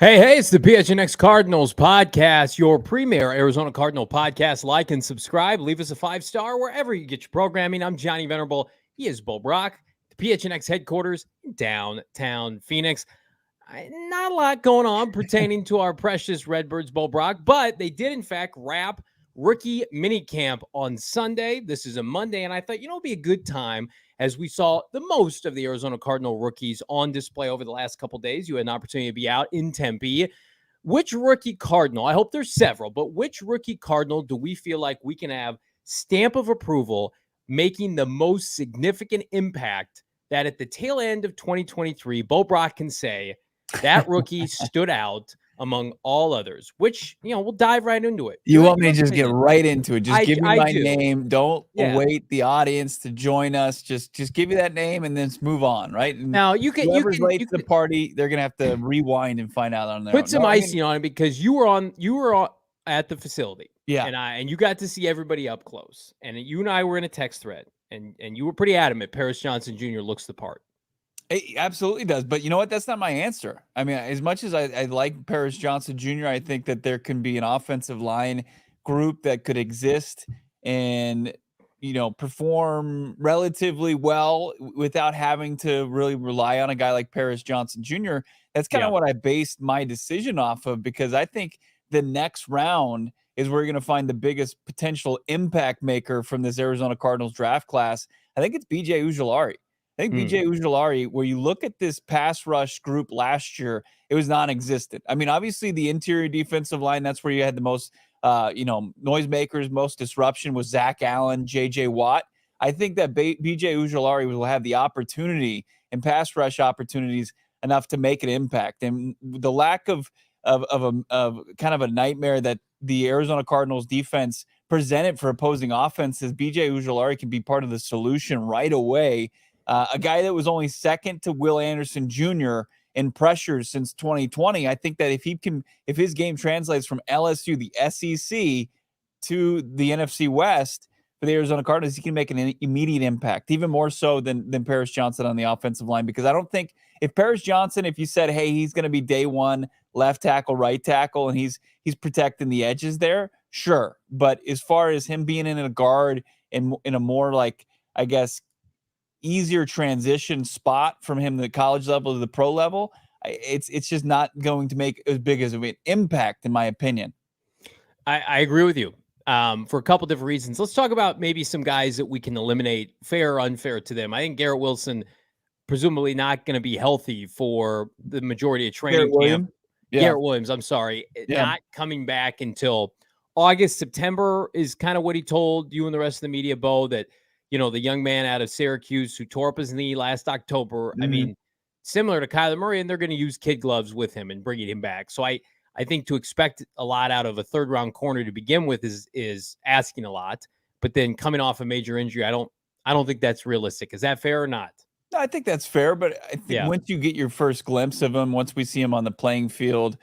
Hey, it's the PHNX Cardinals podcast, your premier Arizona Cardinal podcast. Like and subscribe. Leave us a 5-star wherever you get your programming. I'm Johnny Venerable. He is Bo Brock, the PHNX headquarters in downtown Phoenix. Not a lot going on pertaining to our precious Redbirds, Bo Brock, but they did, in fact, wrap rookie minicamp on Sunday. This is a Monday, and I thought, it'd be a good time as we saw the most of the Arizona Cardinal rookies on display over the last couple days. You had an opportunity to be out in Tempe. Which rookie Cardinal, I hope there's several, but which rookie Cardinal do we feel like we can have stamp of approval making the most significant impact that at the tail end of 2023, Bo Brock can say that rookie stood out among all others, which, we'll dive right into it. You want me to just get right into it? Just give me my name. Don't await the audience to join us. Just give me that name and then move on, right? And now, whoever's late to the party, they're gonna have to rewind and find out on their own. Put some icing on it because you were at the facility. Yeah. And you got to see everybody up close. And you and I were in a text thread, and you were pretty adamant Paris Johnson Jr. looks the part. It absolutely does. But you know what? That's not my answer. I mean, as much as I like Paris Johnson Jr., I think that there can be an offensive line group that could exist and, perform relatively well without having to really rely on a guy like Paris Johnson Jr. That's kind of what I based my decision off of, because I think the next round is where you're going to find the biggest potential impact maker from this Arizona Cardinals draft class. I think it's BJ Ojulari. I think BJ Ojulari, where you look at this pass rush group last year, it was non-existent. I mean, obviously the interior defensive line, that's where you had the most, noisemakers, most disruption was Zach Allen, JJ Watt. I think that BJ Ojulari will have the opportunity and pass rush opportunities enough to make an impact. And the lack of kind of a nightmare that the Arizona Cardinals defense presented for opposing offenses, BJ Ojulari can be part of the solution right away. A guy that was only second to Will Anderson Jr. in pressures since 2020. I think that if his game translates from LSU, the SEC, to the NFC West for the Arizona Cardinals, he can make an immediate impact, even more so than Paris Johnson on the offensive line. Because I don't think if Paris Johnson, if you said, hey, he's going to be day one left tackle, right tackle, and he's protecting the edges there, sure. But as far as him being in a guard and in a more like, I guess, easier transition spot from him the college level to the pro level, it's just not going to make as big as an impact, in my opinion. I agree with you for a couple different reasons. Let's talk about maybe some guys that we can eliminate, fair or unfair to them. I think Garrett Wilson, presumably not going to be healthy for the majority of training camp. Garrett Williams, I'm sorry, not coming back until August, September is kind of what he told you and the rest of the media, Bo, that the young man out of Syracuse who tore up his knee last October. I mean, similar to Kyler Murray, and they're going to use kid gloves with him and bringing him back. So I think to expect a lot out of a third-round corner to begin with is asking a lot. But then coming off a major injury, I don't think that's realistic. Is that fair or not? No, I think that's fair. But I think once you get your first glimpse of him, once we see him on the playing field,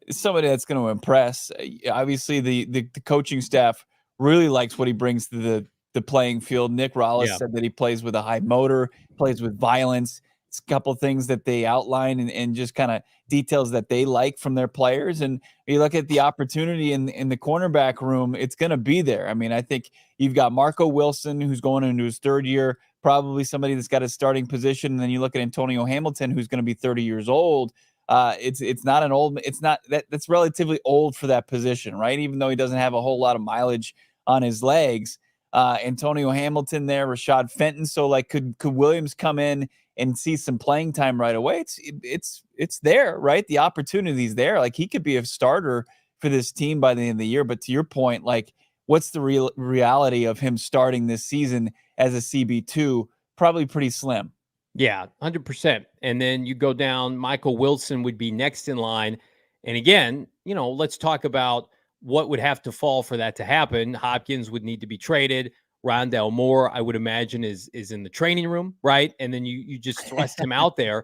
somebody that's going to impress. Obviously, the coaching staff really likes what he brings to the playing field. Nick Rallis said that he plays with a high motor, plays with violence. It's a couple of things that they outline and just kind of details that they like from their players. And you look at the opportunity in the cornerback room, it's going to be there. I mean, I think you've got Marco Wilson, who's going into his third year, probably somebody that's got a starting position. And then you look at Antonio Hamilton, who's going to be 30 years old. It's not an old, it's not that's relatively old for that position, right? Even though he doesn't have a whole lot of mileage on his legs. Antonio Hamilton there, Rashad Fenton. So like, could Williams come in and see some playing time right away? It's there, right? The opportunity's there. Like he could be a starter for this team by the end of the year. But to your point, like what's the reality of him starting this season as a CB2? Probably pretty slim. Yeah, 100%. And then you go down, Michael Wilson would be next in line. And again, let's talk about what would have to fall for that to happen. Hopkins would need to be traded. Rondale Moore, I would imagine, is in the training room, right? And then you just thrust him out there.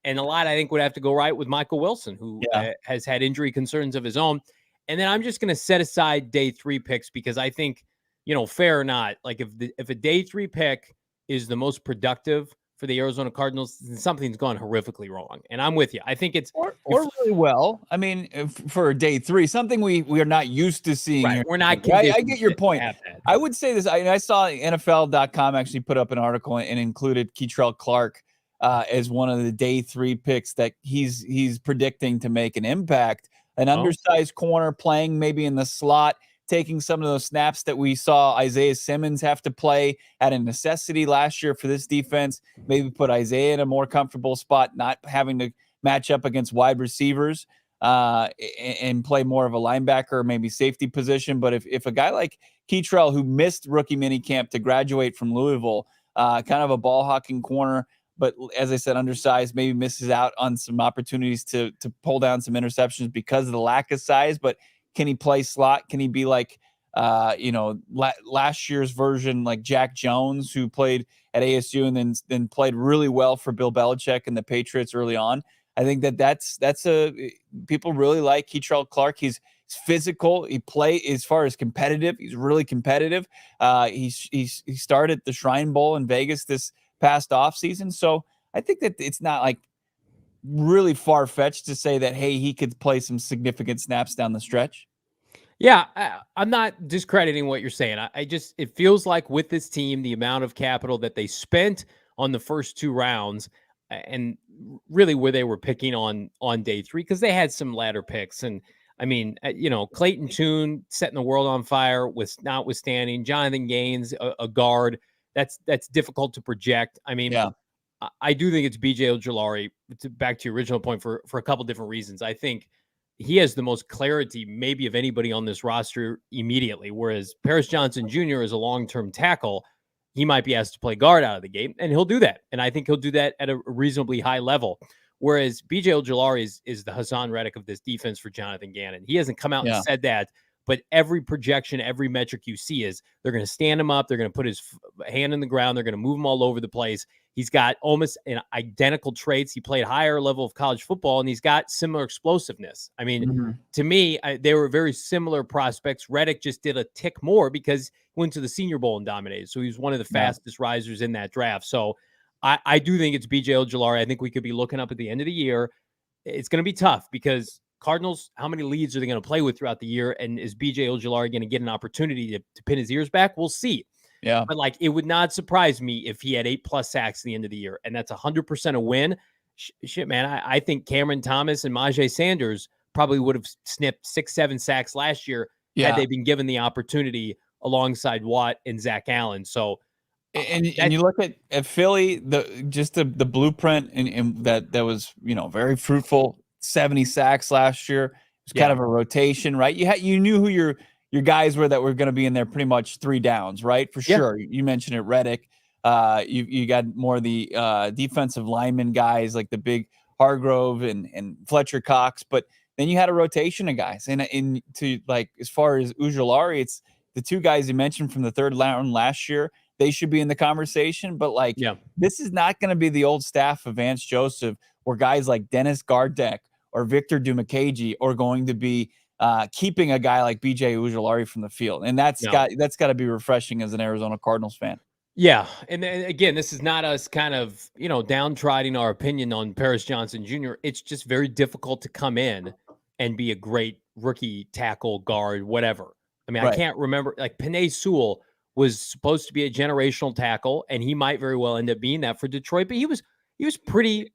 And a lot, I think, would have to go right with Michael Wilson, who has had injury concerns of his own. And then I'm just going to set aside day 3 picks because I think, fair or not, like if a day 3 pick is the most productive for the Arizona Cardinals, then something's gone horrifically wrong. And I'm with you. I think it's or really well. I mean, for day 3, something we are not used to seeing right. here. We're not I conditioned get your to point. have that. I would say this. I saw NFL.com actually put up an article and included Keitrell Clark as one of the day 3 picks that he's predicting to make an impact. An undersized corner playing maybe in the slot, taking some of those snaps that we saw Isaiah Simmons have to play at a necessity last year for this defense. Maybe put Isaiah in a more comfortable spot, not having to match up against wide receivers and play more of a linebacker or maybe safety position. But if a guy like Keitrell, who missed rookie minicamp to graduate from Louisville, kind of a ball hawking corner, but as I said, undersized, maybe misses out on some opportunities to pull down some interceptions because of the lack of size. But can he play slot? Can he be like, last year's version, like Jack Jones, who played at ASU and then played really well for Bill Belichick and the Patriots early on? I think that's people really like Keitrell Clark. He's physical. He play as far as competitive. He's really competitive. He started the Shrine Bowl in Vegas this past offseason. So I think that it's not like really far-fetched to say that, hey, he could play some significant snaps down the stretch. Yeah, I'm not discrediting what you're saying. It feels like with this team, the amount of capital that they spent on the first 2 rounds and really where they were picking on day 3, because they had some ladder picks. And I mean, Clayton Tune setting the world on fire with notwithstanding Jonathan Gaines, a guard. That's difficult to project. I mean, yeah. I do think it's BJ Ojulari, back to your original point, for a couple different reasons. I think he has the most clarity maybe of anybody on this roster immediately, whereas Paris Johnson Jr. is a long-term tackle. He might be asked to play guard out of the game, and he'll do that. And I think he'll do that at a reasonably high level. Whereas BJ Ojulari is the Hassan Reddick of this defense for Jonathan Gannon. He hasn't come out and said that, but every projection, every metric you see is they're going to stand him up. They're going to put his hand in the ground. They're going to move him all over the place. He's got almost identical traits. He played higher level of college football, and he's got similar explosiveness. I mean, to me, they were very similar prospects. Reddick just did a tick more because he went to the Senior Bowl and dominated. So he was one of the fastest risers in that draft. So I do think it's BJ Ojulari. I think we could be looking up at the end of the year. It's going to be tough because Cardinals, how many leads are they going to play with throughout the year? And is BJ Ojulari going to get an opportunity to pin his ears back? We'll see. Yeah. But like, it would not surprise me if he had 8+ sacks at the end of the year, and that's 100% a win. Shit, man. I think Cameron Thomas and Myjai Sanders probably would have snipped 6-7 sacks last year had they been given the opportunity alongside Watt and Zach Allen. So, and you look at Philly, the blueprint and that was, very fruitful. 70 sacks last year. It was kind of a rotation, right? You knew who your guys were that were going to be in there pretty much 3 downs, right? For sure. You mentioned it, Reddick. You got more of the defensive lineman guys like the big Hargrove and Fletcher Cox, but then you had a rotation of guys. And to like, as far as Ojulari, it's the 2 guys you mentioned from the 3rd round last year. They should be in the conversation, but this is not going to be the old staff of Vance Joseph where guys like Dennis Gardeck or Victor Dumakeji are going to be keeping a guy like BJ Ojulari from the field. And that's got to be refreshing as an Arizona Cardinals fan. Yeah. And again, this is not us kind of, downtrodden our opinion on Paris Johnson Jr. It's just very difficult to come in and be a great rookie tackle, guard, whatever. I mean, I can't remember, like Penei Sewell was supposed to be a generational tackle, and he might very well end up being that for Detroit, but he was pretty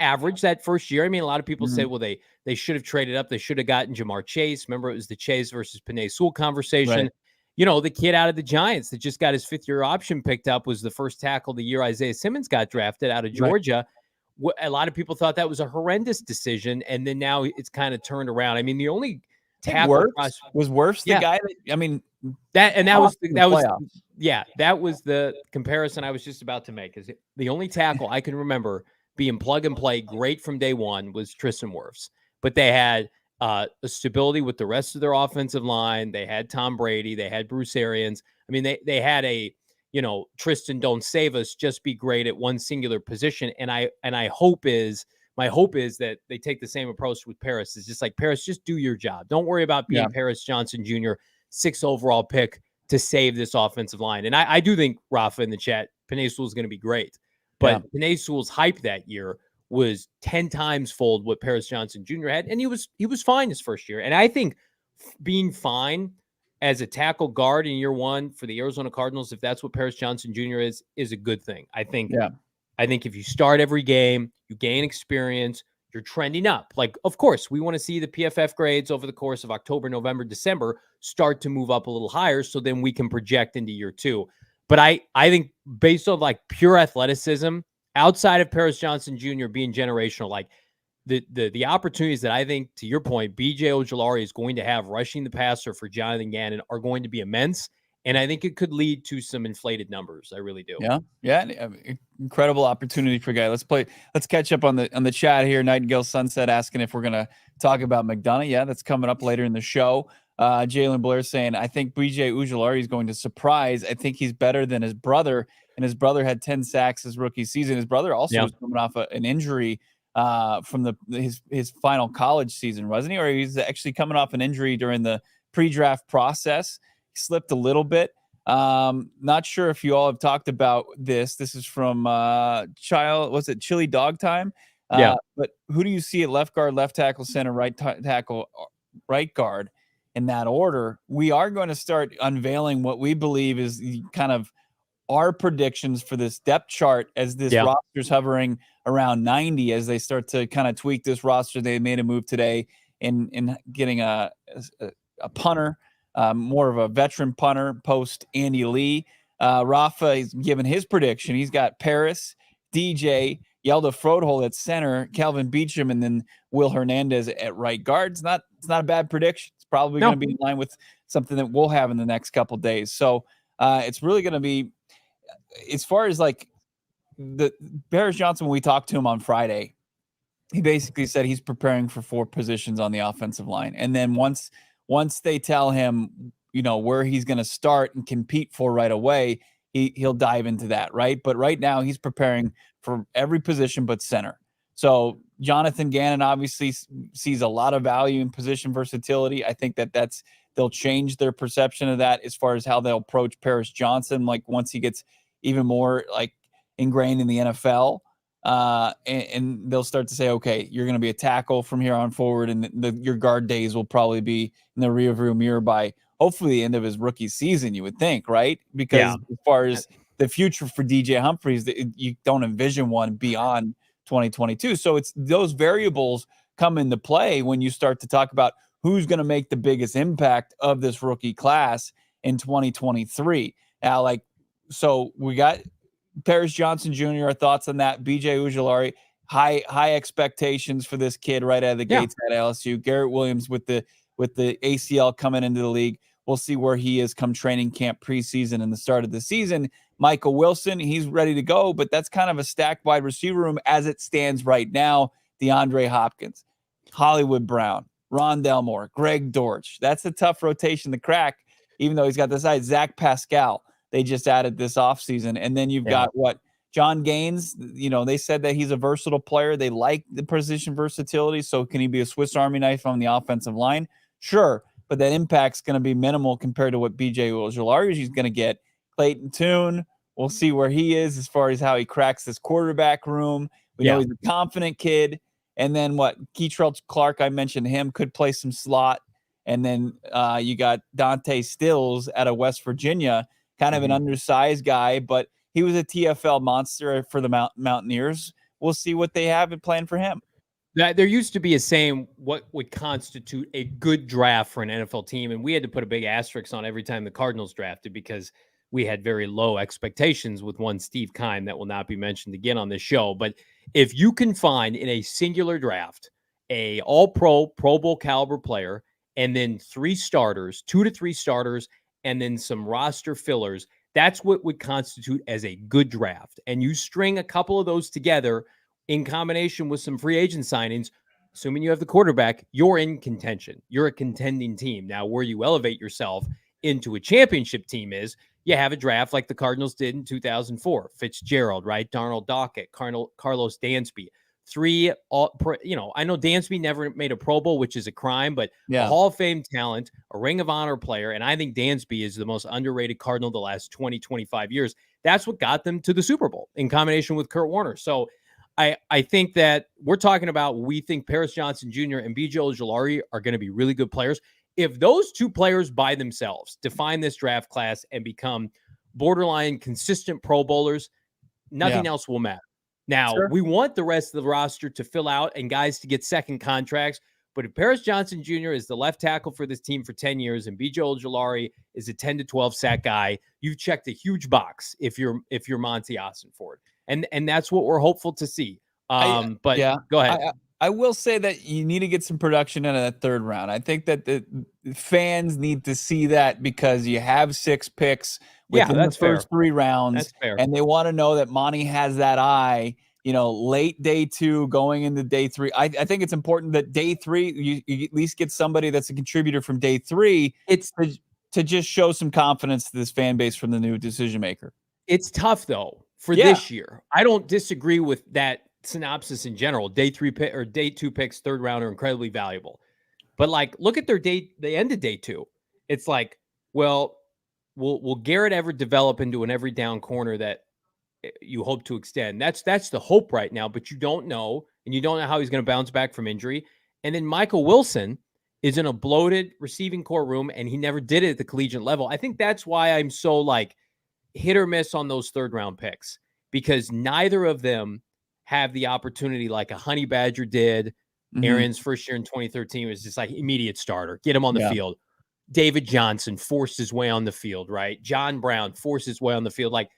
average that first year. I mean, a lot of people say, well, they should have traded up. They should have gotten Jamar Chase. Remember, it was the Chase versus Penei Sewell conversation. Right. The kid out of the Giants that just got his 5th-year option picked up was the first tackle the year Isaiah Simmons got drafted out of Georgia. Right. A lot of people thought that was a horrendous decision, and then now it's kind of turned around. I mean, the only tackle was Wirfs the guy that, I mean, that was the comparison I was just about to make. Is the only tackle I can remember being plug and play great from day one was Tristan Wirfs, but they had a stability with the rest of their offensive line. They had Tom Brady, they had Bruce Arians. I mean, they had a, Tristan don't save us, just be great at one singular position. And my hope is that they take the same approach with Paris. It's just like, Paris, just do your job. Don't worry about being Paris Johnson Jr., 6th overall pick to save this offensive line. And I do think, Rafa in the chat, Penei Sewell is going to be great. But Penei Sewell's hype that year was 10 times fold what Paris Johnson Jr. had, and he was fine his first year. And I think being fine as a tackle guard in year one for the Arizona Cardinals, if that's what Paris Johnson Jr. is a good thing. I think if you start every game, you gain experience, you're trending up. Like, of course, we want to see the PFF grades over the course of October, November, December start to move up a little higher, so then we can project into year two. But I think based on like pure athleticism, outside of Paris Johnson Jr. being generational, like the opportunities that I think, to your point, BJ Ojulari is going to have rushing the passer for Jonathan Gannon are going to be immense. And I think it could lead to some inflated numbers. I really do. Yeah. Incredible opportunity for a guy. Let's catch up on the chat here. Nightingale Sunset asking if we're gonna talk about McDonough. Yeah, that's coming up later in the show. Jalen Blair saying, I think BJ Ojulari is going to surprise. I think he's better than his brother, and his brother had 10 sacks his rookie season. His brother also was coming off an injury from his final college season, wasn't he? Or he's actually coming off an injury during the pre-draft process. He slipped a little bit. Not sure if you all have talked about this. This is from Chili Dog Time? But who do you see at left guard, left tackle, center, right tackle, right guard in that order? We are going to start unveiling what we believe is kind of our predictions for this depth chart as this roster's hovering around 90 as they start to kind of tweak this roster. They made a move today in getting a punter, more of a veteran punter post Andy Lee. Rafa is giving his prediction. He's got Paris, DJ, Yelda Frodehold at center, Calvin Beachum, and then Will Hernandez at right guard. It's not a bad prediction. It's probably going to be in line with something that we'll have in the next couple days. So it's really going to be, as far as like the Paris Johnson, when we talked to him on Friday, he basically said he's preparing for 4 positions on the offensive line. And then once they tell him, where he's going to start and compete for right away, he'll dive into that, right? But right now he's preparing for every position but center. So Jonathan Gannon obviously sees a lot of value in position versatility. I think they'll change their perception of that as far as how they'll approach Paris Johnson. Like once he gets even more like ingrained in the NFL, and they'll start to say, okay, you're going to be a tackle from here on forward, and your guard days will probably be in the rearview mirror by hopefully the end of his rookie season, you would think, right? Because as far as the future for DJ Humphries, you don't envision one beyond 2022. So it's those variables come into play when you start to talk about who's going to make the biggest impact of this rookie class in 2023. Now, so we got Paris Johnson Jr., our thoughts on that. BJ Ojulari, high expectations for this kid right out of the gates at LSU. Garrett Williams with the ACL coming into the league. We'll see where he is come training camp preseason and the start of the season. Michael Wilson, he's ready to go, but that's kind of a stacked wide receiver room as it stands right now. DeAndre Hopkins, Hollywood Brown, Rondell Moore, Greg Dortch. That's a tough rotation to crack, even though he's got the size. Zach Pascal, they just added this offseason. And then you've got John Gaines, they said that he's a versatile player. They like the position versatility. So can he be a Swiss Army knife on the offensive line? Sure. But that impact's going to be minimal compared to what BJ Ojulari is going to get. Clayton Tune, we'll see where he is as far as how he cracks this quarterback room. We know he's a confident kid. And then Keitrell Clark, I mentioned him, could play some slot. And then you got Dante Stills out of West Virginia, kind of an undersized guy, but he was a TFL monster for the Mountaineers. We'll see what they have in plan for him. There used to be a saying, what would constitute a good draft for an NFL team? And we had to put a big asterisk on every time the Cardinals drafted because we had very low expectations with one Steve Keim that will not be mentioned again on this show. But if you can find in a singular draft a all-pro, Pro Bowl caliber player, and then 3 starters, 2 to 3 starters, and then some roster fillers, that's what would constitute as a good draft. And you string a couple of those together in combination with some free agent signings, assuming you have the quarterback, you're in contention. You're a contending team. Now, where you elevate yourself into a championship team is you have a draft like the Cardinals did in 2004. Fitzgerald, right? Darnell Dockett, Carlos Dansby. 3, I know Dansby never made a Pro Bowl, which is a crime, but a Hall of Fame talent, a Ring of Honor player, and I think Dansby is the most underrated Cardinal the last 20, 25 years. That's what got them to the Super Bowl in combination with Kurt Warner. So I think that we're talking about, we think Paris Johnson Jr. and BJ Ojulari are going to be really good players. If those two players by themselves define this draft class and become borderline consistent Pro Bowlers, nothing else will matter. Now, we want the rest of the roster to fill out and guys to get second contracts. But if Paris Johnson Jr. is the left tackle for this team for 10 years and BJ Ojulari is a 10 to 12 sack guy, you've checked a huge box if you're Monti Ossenfort. And that's what we're hopeful to see. Go ahead. I will say that you need to get some production out of that third round. I think that the fans need to see that because you have 6 picks within the first 3 rounds. That's fair. And they want to know that Monty has that eye, late day 2 going into day 3. I think it's important that day 3, you at least get somebody that's a contributor from day 3. It's to just show some confidence to this fan base from the new decision maker. It's tough though for this year. I don't disagree with that synopsis in general. Day 3 pick or day 2 picks, third round are incredibly valuable. But like, look at they ended day 2. It's like, well, will Garrett ever develop into an every down corner that you hope to extend? That's the hope right now, but you don't know, and you don't know how he's going to bounce back from injury. And then Michael Wilson is in a bloated receiving core room, and he never did it at the collegiate level. I think that's why I'm so like hit or miss on those third round picks, because neither of them have the opportunity like a Honey Badger did. Aaron's first year in 2013 was just like immediate starter, get him on the field. David Johnson forced his way on the field, right? John Brown forced his way on the field. Like,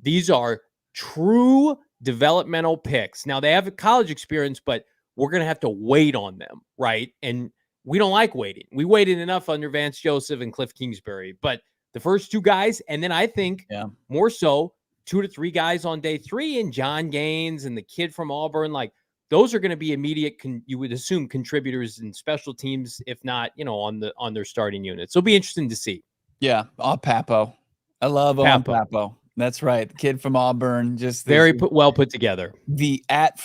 these are true developmental picks. Now, they have a college experience, but we're going to have to wait on them, right? And we don't like waiting. We waited enough under Vance Joseph and Cliff Kingsbury. But the first 2 guys, and then I think more so 2 to 3 guys on day 3, and John Gaines and the kid from Auburn, like, those are going to be immediate, you would assume, contributors in special teams, if not, on their starting units. So it'll be interesting to see. Yeah. Papo. I love Papo. That's right. The kid from Auburn, just well put together. The at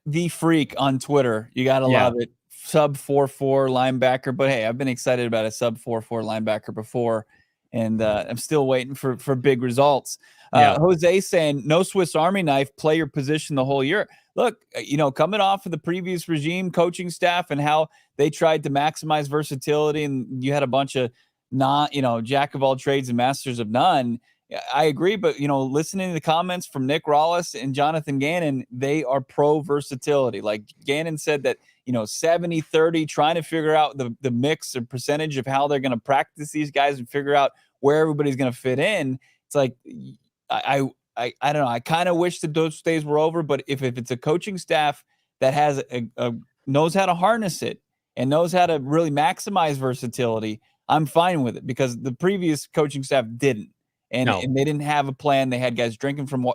the freak on Twitter. You got to love it. Sub 4.4 linebacker. But hey, I've been excited about a sub 4.4 linebacker before, and I'm still waiting for big results. Jose saying, no Swiss Army knife, play your position the whole year. Look, coming off of the previous regime coaching staff and how they tried to maximize versatility, and you had a bunch of jack of all trades and masters of none. I agree, but listening to the comments from Nick Rawlis and Jonathan Gannon, they are pro versatility. Like Gannon said that 70-30, trying to figure out the mix or percentage of how they're going to practice these guys and figure out where everybody's going to fit in. It's like I don't know. I kind of wish that those days were over, but if it's a coaching staff that has knows how to harness it and knows how to really maximize versatility, I'm fine with it, because the previous coaching staff didn't. And they didn't have a plan. They had guys drinking from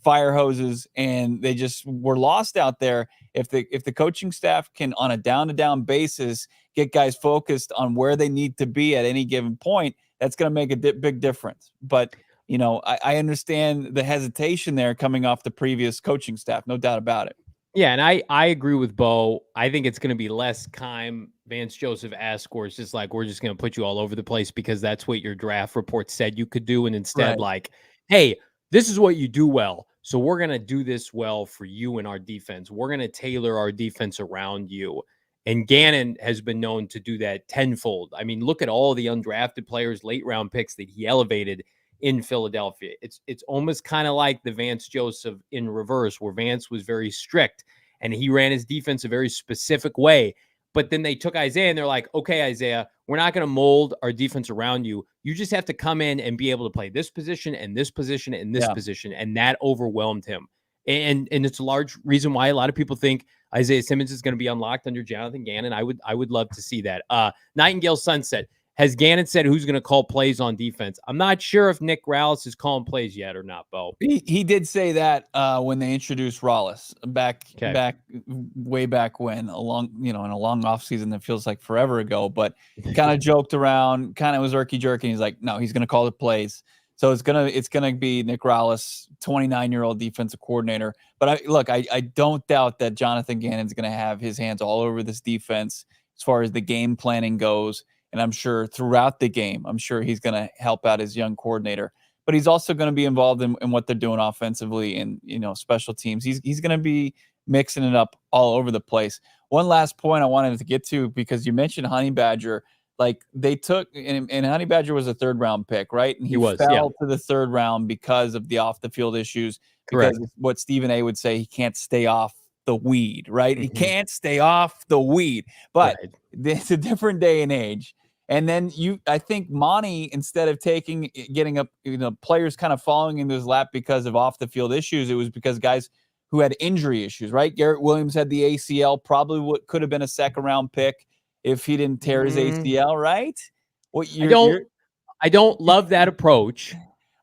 fire hoses, and they just were lost out there. If the coaching staff can, on a down-to-down basis, get guys focused on where they need to be at any given point, that's going to make a big difference. But I understand the hesitation there coming off the previous coaching staff, no doubt about it. Yeah, and I agree with Bo. I think it's going to be less Keim, Vance Joseph esque, or it's just like, we're just going to put you all over the place because that's what your draft report said you could do. And instead, like, hey, this is what you do well, so we're going to do this well for you and our defense. We're going to tailor our defense around you. And Gannon has been known to do that tenfold. I mean, look at all the undrafted players, late round picks that he elevated in Philadelphia. It's almost kind of like the Vance Joseph in reverse, where Vance was very strict and he ran his defense a very specific way. But then they took Isaiah and they're like, okay, Isaiah, we're not going to mold our defense around you. You just have to come in and be able to play this position and this position and this position. And that overwhelmed him. And it's a large reason why a lot of people think Isaiah Simmons is going to be unlocked under Jonathan Gannon. I would love to see that. Nightingale Sunset. Has Gannon said who's going to call plays on defense? I'm not sure if Nick Rawlis is calling plays yet or not, Bo. He did say that when they introduced Rawlis way back when, in a long off season that feels like forever ago, but kind of joked around, kind of was irky jerky. He's like, no, he's going to call the plays. So it's gonna be Nick Rawlis, 29-year-old defensive coordinator. But I don't doubt that Jonathan Gannon's going to have his hands all over this defense as far as the game planning goes. And I'm sure throughout the game, I'm sure he's going to help out his young coordinator. but he's also going to be involved in what they're doing offensively and, special teams. He's going to be mixing it up all over the place. One last point I wanted to get to, because you mentioned Honey Badger. Like, they took, and Honey Badger was a 3rd round pick, right? And he fell to the 3rd round because of the off the field issues. Correct. Because what Stephen A would say, he can't stay off the weed, right? He can't stay off the weed. But it's a different day and age. And then I think Monti, instead of getting up, players kind of falling into his lap because of off the field issues, it was because guys who had injury issues, right? Garrett Williams had the ACL, probably could have been a 2nd round pick if he didn't tear his ACL, right? I don't love that approach.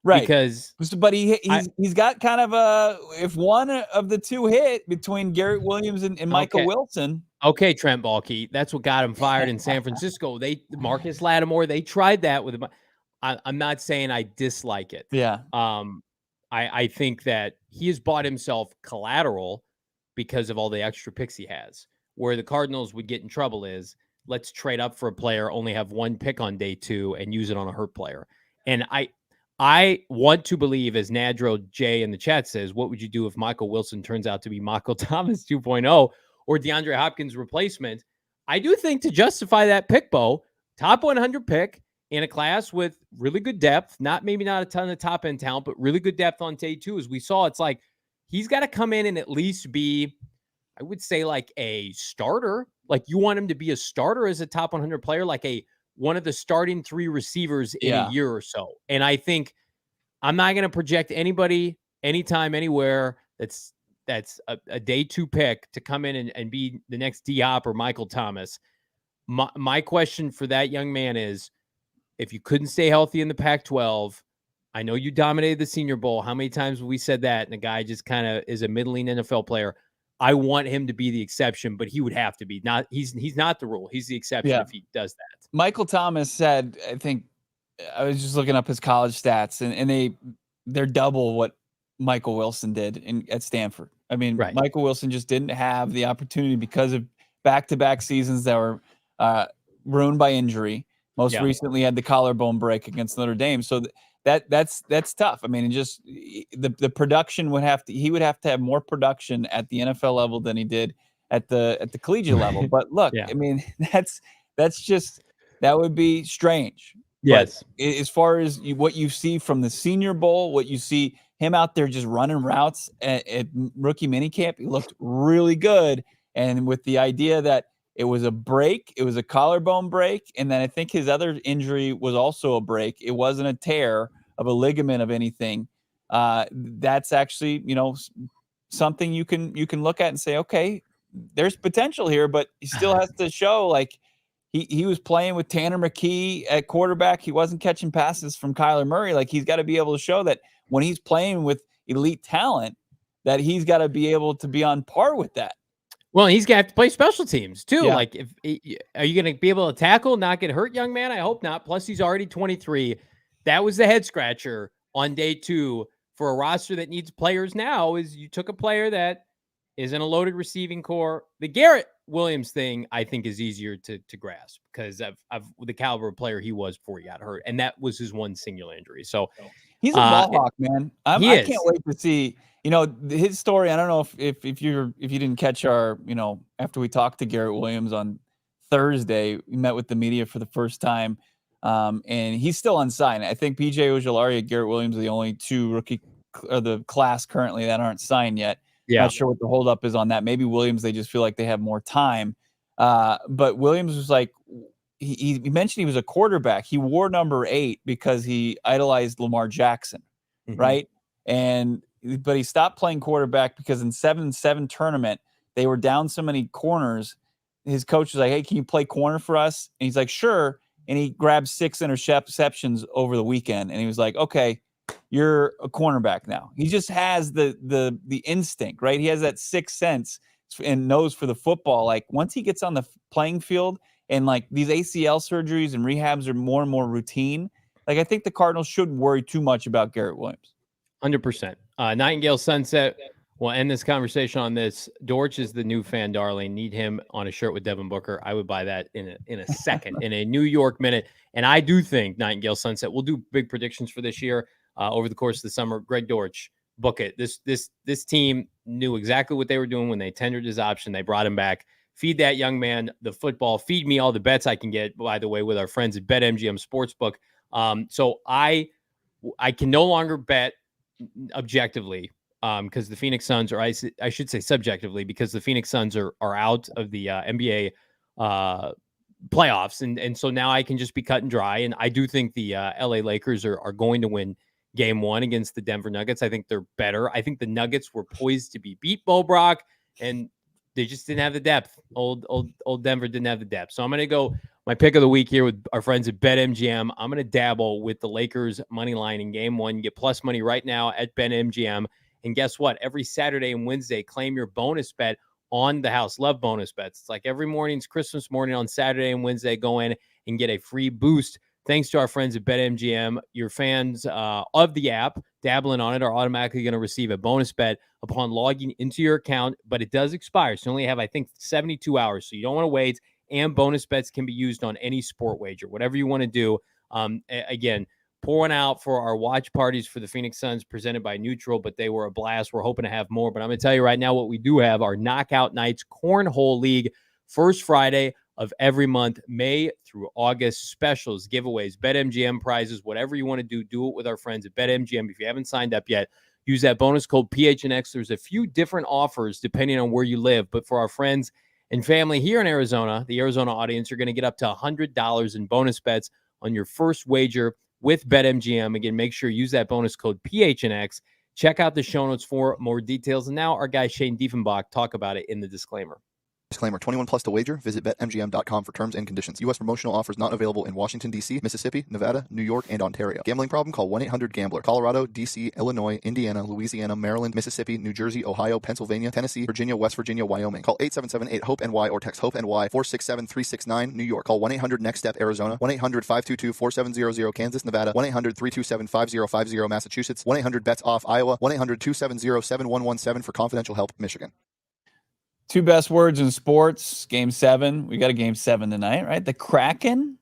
Right. Because, but he's got kind of if one of the two hit between Garrett Williams and Michael Wilson. Okay, Trent Baalke. That's what got him fired in San Francisco. Marcus Lattimore, they tried that with him. I'm not saying I dislike it. Yeah. I think that he has bought himself collateral because of all the extra picks he has. Where the Cardinals would get in trouble is, let's trade up for a player, only have 1 pick on day 2, and use it on a hurt player. And I want to believe, as Nadro J in the chat says, what would you do if Michael Wilson turns out to be Michael Thomas 2.0 or DeAndre Hopkins' replacement? I do think, to justify that pick, Bo, top 100 pick in a class with really good depth, maybe not a ton of top end talent, but really good depth on day 2. As we saw, it's like he's got to come in and at least be, I would say, like a starter. Like, you want him to be a starter as a top 100 player, like one of the starting 3 receivers in a year or so. And I think I'm not going to project anybody anytime, anywhere that's a day 2 pick to come in and be the next D-Hop or Michael Thomas. My question for that young man is, if you couldn't stay healthy in the Pac-12, I know you dominated the Senior Bowl. How many times have we said that? And the guy just kind of is a middling NFL player. I want him to be the exception, but he would have to be. He's not the rule. He's the exception if he does that. Michael Thomas said, I think, I was just looking up his college stats, and they're double what Michael Wilson did at Stanford. I mean, Michael Wilson just didn't have the opportunity because of back-to-back seasons that were ruined by injury. Most recently had the collarbone break against Notre Dame. So that's tough. I mean, just the production he would have to have more production at the NFL level than he did at the collegiate level. But look, I mean, that would be strange. Yes. But as far as what you see from the Senior Bowl, what you see him out there just running routes at rookie minicamp, he looked really good. And with the idea that it was a break, it was a collarbone break, and then I think his other injury was also a break. It wasn't a tear of a ligament of anything. That's actually, something you can look at and say, okay, there's potential here, but he still has to show, like, he was playing with Tanner McKee at quarterback. He wasn't catching passes from Kyler Murray. Like, he's got to be able to show that when he's playing with elite talent, that he's got to be able to be on par with that. Well, he's got to play special teams too. Yeah. Like, are you going to be able to tackle, not get hurt, young man? I hope not. Plus, he's already 23. That was the head scratcher on day 2 for a roster that needs players now. Is you took a player that is in a loaded receiving core. The Garrett Williams thing, I think, is easier to grasp because of the caliber of player he was before he got hurt, and that was his one singular injury. So he's a ball hawk, man. I can't wait to see. His story. I don't know if you didn't catch our, after we talked to Garrett Williams on Thursday, we met with the media for the first time, and he's still unsigned. I think BJ Ojulari and Garrett Williams are the only 2 rookie of the class currently that aren't signed yet. Yeah. Not sure what the holdup is on that. Maybe Williams, they just feel like they have more time. But Williams was like, he mentioned he was a quarterback. He wore number 8 because he idolized Lamar Jackson, right? But he stopped playing quarterback because in 7-7 tournament, they were down so many corners. His coach was like, hey, can you play corner for us? And he's like, sure. And he grabbed 6 interceptions over the weekend. And he was like, okay, you're a cornerback now. He just has the instinct, right? He has that 6th sense and knows for the football. Like, once he gets on the playing field and like these ACL surgeries and rehabs are more and more routine, like, I think the Cardinals shouldn't worry too much about Garrett Williams. 100%. Nightingale Sunset. We'll end this conversation on this. Dortch is the new fan darling. Need him on a shirt with Devin Booker. I would buy that in a second, in a New York minute. And I do think Nightingale Sunset will do big predictions for this year. over the course of the summer. Greg Dortch, book it. This team knew exactly what they were doing when they tendered his option. They brought him back. Feed that young man the football. Feed me all the bets I can get, by the way, with our friends at BetMGM Sportsbook. So I can no longer bet objectively because the Phoenix Suns, or I should say subjectively, because the Phoenix Suns are out of the NBA playoffs. And so now I can just be cut and dry. And I do think the LA Lakers are going to win game one against the Denver Nuggets. I think they're better. I think the Nuggets were poised to be beat, Bo Brock, and they just didn't have the depth. Old Denver didn't have the depth. So I'm going to go my pick of the week here with our friends at BetMGM. I'm going to dabble with the Lakers money line in game one. Get plus money right now at BetMGM. And guess what? Every Saturday and Wednesday, claim your bonus bet on the house. Love bonus bets. It's like every morning's Christmas morning on Saturday and Wednesday. Go in and get a free boost. Thanks to our friends at BetMGM. Your fans of the app dabbling on it are automatically going to receive a bonus bet upon logging into your account, but it does expire. So you only have, I think, 72 hours. So you don't want to wait. And bonus bets can be used on any sport wager, whatever you want to do. Again, pour one out for our watch parties for the Phoenix Suns presented by Neutral, but they were a blast. We're hoping to have more. But I'm going to tell you right now what we do have, our Knockout Nights Cornhole League, first Friday of every month, May through August, specials, giveaways, BetMGM prizes, whatever you want to do it with our friends at BetMGM. If you haven't signed up yet, use that bonus code PHNX. There's a few different offers depending on where you live, but for our friends and family here in Arizona, the Arizona audience, you're going to get up to $100 in bonus bets on your first wager with BetMGM. Again, make sure you use that bonus code PHNX. Check out the show notes for more details. And now our guy Shane Diefenbach talk about it in the disclaimer. Disclaimer, 21 plus to wager. Visit BetMGM.com for terms and conditions. U.S. promotional offers not available in Washington, D.C., Mississippi, Nevada, New York, and Ontario. Gambling problem? Call 1-800-GAMBLER. Colorado, D.C., Illinois, Indiana, Louisiana, Maryland, Mississippi, New Jersey, Ohio, Pennsylvania, Tennessee, Virginia, West Virginia, Wyoming. Call 877-8-HOPE-NY or text HOPE-NY 467-369, New York. Call 1-800-NEXT-STEP, Arizona. 1-800-522-4700, Kansas, Nevada. 1-800-327-5050, Massachusetts. 1-800-BETS-OFF, Iowa. 1-800-270-7117 for confidential help, Michigan. Two best words in sports. Game 7. We got a game 7 tonight, right? The Kraken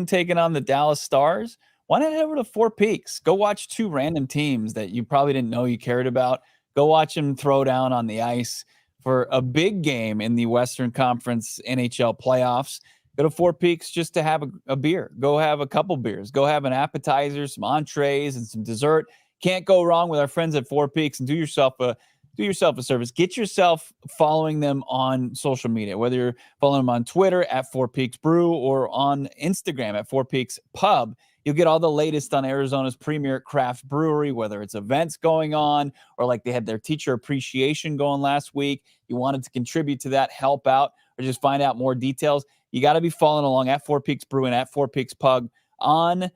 taking on the Dallas Stars. Why not head over to Four Peaks? Go watch two random teams that you probably didn't know you cared about. Go watch them throw down on the ice for a big game in the Western Conference NHL playoffs. Go to Four Peaks just to have a beer. Go have a couple beers. Go have an appetizer, some entrees, and some dessert. Can't go wrong with our friends at Four Peaks, and do yourself a service. Get yourself following them on social media, whether you're following them on Twitter at Four Peaks Brew or on Instagram at Four Peaks Pub. You'll get all the latest on Arizona's premier craft brewery, whether it's events going on or like they had their teacher appreciation going last week. You wanted to contribute to that, help out, or just find out more details. You got to be following along at Four Peaks Brew and at Four Peaks Pub on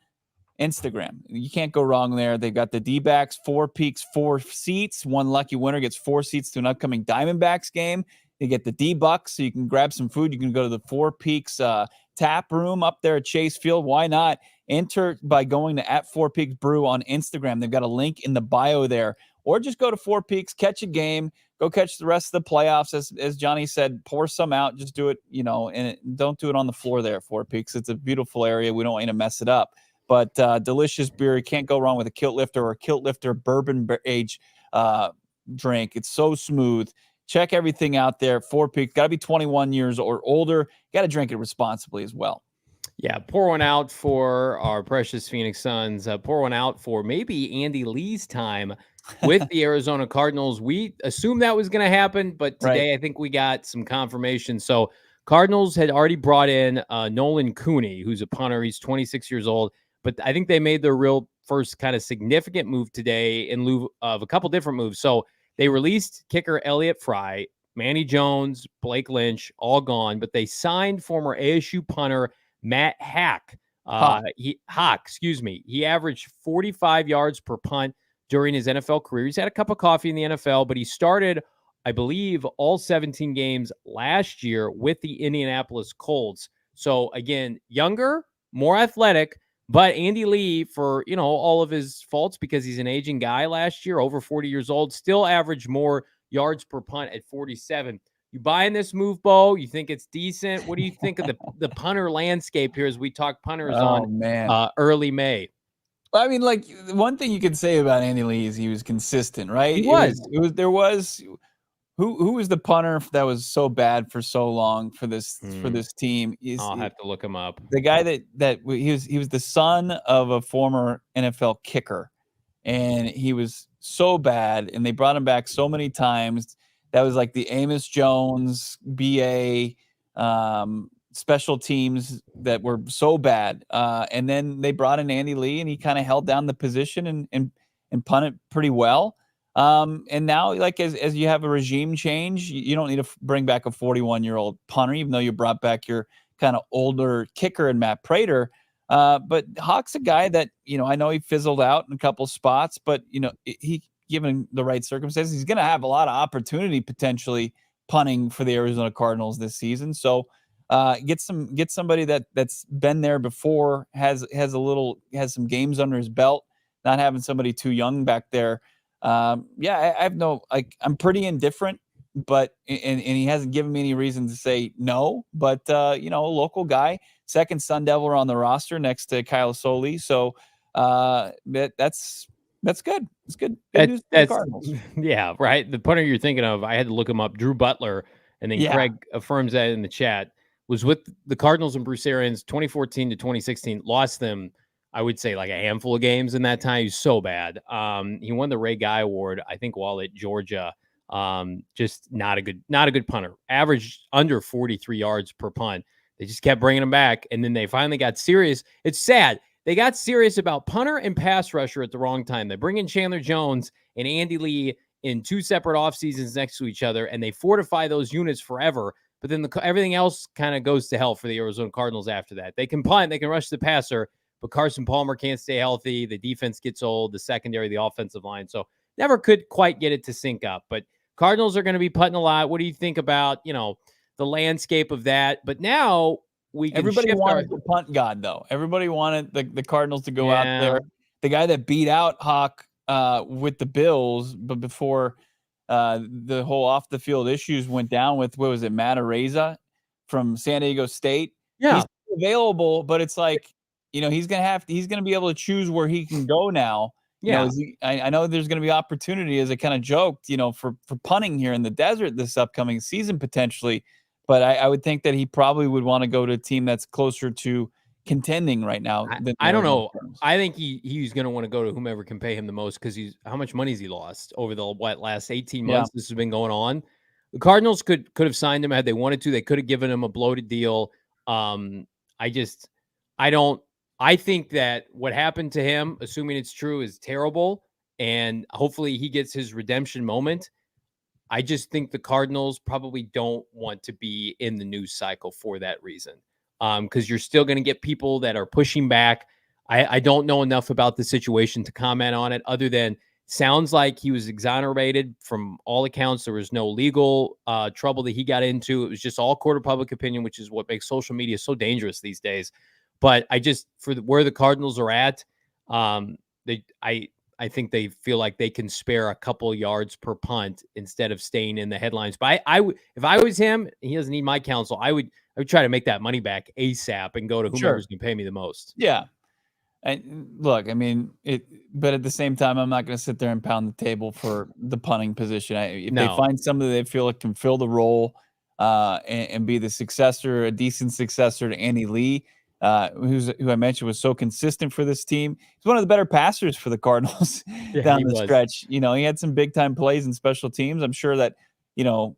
Instagram. You can't go wrong there. They've got the D-backs, Four Peaks, 4 seats. One lucky winner gets 4 seats to an upcoming Diamondbacks game. They get the D-Bucks, so you can grab some food. You can go to the Four Peaks tap room up there at Chase Field. Why not? Enter by going to at Four Peaks Brew on Instagram. They've got a link in the bio there. Or just go to Four Peaks, catch a game, go catch the rest of the playoffs. As Johnny said, pour some out. Just do it, and don't do it on the floor there at Four Peaks. It's a beautiful area. We don't want you to mess it up. But delicious beer. You can't go wrong with a Kilt Lifter or a Kilt Lifter bourbon age drink. It's so smooth. Check everything out there. Four Peaks. Got to be 21 years or older. Got to drink it responsibly as well. Yeah, pour one out for our precious Phoenix Suns. Pour one out for maybe Andy Lee's time with the Arizona Cardinals. We assumed that was going to happen, but today I think we got some confirmation. So Cardinals had already brought in Nolan Cooney, who's a punter. He's 26 years old. But I think they made their real first kind of significant move today in lieu of a couple different moves. So they released kicker Elliott Fry, Manny Jones, Blake Lynch, all gone. But they signed former ASU punter Matt Haack. Haack. He averaged 45 yards per punt during his NFL career. He's had a cup of coffee in the NFL, but he started, I believe, all 17 games last year with the Indianapolis Colts. So again, younger, more athletic. But Andy Lee, for, all of his faults, because he's an aging guy last year, over 40 years old, still averaged more yards per punt at 47. You buying this move, Bo? You think it's decent? What do you think of the punter landscape here as we talk punters on man. Early May? I mean, like, one thing you could say about Andy Lee is he was consistent, right? He was. There was who was the punter that was so bad for so long for this team? I'll have to look him up. The guy he was the son of a former NFL kicker, and he was so bad, and they brought him back so many times. That was like the Amos Jones BA special teams that were so bad. And then they brought in Andy Lee, and he kind of held down the position and punted pretty well. And now, like, as you have a regime change, you don't need to bring back a 41-year-old punter, even though you brought back your kind of older kicker in Matt Prater. But Haack's a guy that, I know he fizzled out in a couple spots, but, he, given the right circumstances, he's going to have a lot of opportunity potentially punting for the Arizona Cardinals this season. So get somebody that's been there before, has some games under his belt, not having somebody too young back there. I have I'm pretty indifferent, but and he hasn't given me any reason to say no. But a local guy, second Sun Devil on the roster next to Kyle Soley, so that's good. It's good news for the Cardinals. Yeah, right. The punter you're thinking of, I had to look him up. Drew Butler, and then Craig affirms that in the chat, was with the Cardinals and Bruce Arians 2014 to 2016. Lost them, I would say, like a handful of games in that time. He was so bad. He won the Ray Guy Award, I think, while at Georgia. Just not a good punter. Averaged under 43 yards per punt. They just kept bringing him back, and then they finally got serious. It's sad. They got serious about punter and pass rusher at the wrong time. They bring in Chandler Jones and Andy Lee in two separate off seasons next to each other, and they fortify those units forever. But then everything else kind of goes to hell for the Arizona Cardinals after that. They can punt, they can rush the passer, but Carson Palmer can't stay healthy. The defense gets old, the secondary, the offensive line. So never could quite get it to sync up. But Cardinals are going to be putting a lot. What do you think about, the landscape of that? But now everybody wanted the punt god, though. Everybody wanted the Cardinals to go out there. The guy that beat out Haack with the Bills, but before the whole off the field issues went down with, what was it, Matt Araiza from San Diego State? Yeah, he's available, but it's like, he's gonna be able to choose where he can go now. Yeah, I know there's going to be opportunity, as I kind of joked, for punting here in the desert this upcoming season potentially. But I would think that he probably would want to go to a team that's closer to contending right now. I don't know. I think he's going to want to go to whomever can pay him the most, because how much money has he lost over the last 18 months? This has been going on. The Cardinals could have signed him had they wanted to. They could have given him a bloated deal. I think that what happened to him, assuming it's true, is terrible, and hopefully he gets his redemption moment. I just think the Cardinals probably don't want to be in the news cycle for that reason, because you're still going to get people that are pushing back. I don't know enough about the situation to comment on it, other than sounds like he was exonerated from all accounts. There was no legal trouble that he got into. It was just all court of public opinion, which is what makes social media so dangerous these days. But where the Cardinals are at, I think they feel like they can spare a couple yards per punt instead of staying in the headlines. But if I was him, he doesn't need my counsel. I would try to make that money back ASAP and go to whoever's going to pay me the most. Yeah. And look, but at the same time, I'm not going to sit there and pound the table for the punting position. If they find somebody they feel like can fill the role and be the successor, a decent successor to Andy Lee, who I mentioned was so consistent for this team. He's one of the better passers for the Cardinals down the stretch. He had some big time plays in special teams. I'm sure that,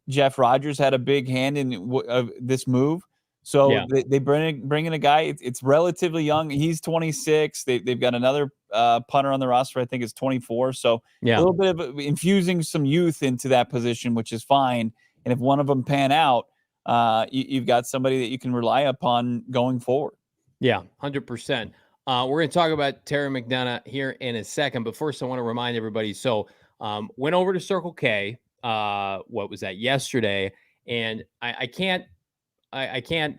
Jeff Rodgers had a big hand in this move. So they bring in a guy. It's relatively young. He's 26. They've got another punter on the roster, I think is 24. So a little bit of infusing some youth into that position, which is fine. And if one of them pan out, you've got somebody that you can rely upon going forward. Yeah, 100%. We're going to talk about Terry McDonough here in a second, but first I want to remind everybody. So went over to Circle K. What was that, yesterday? And I can't downplay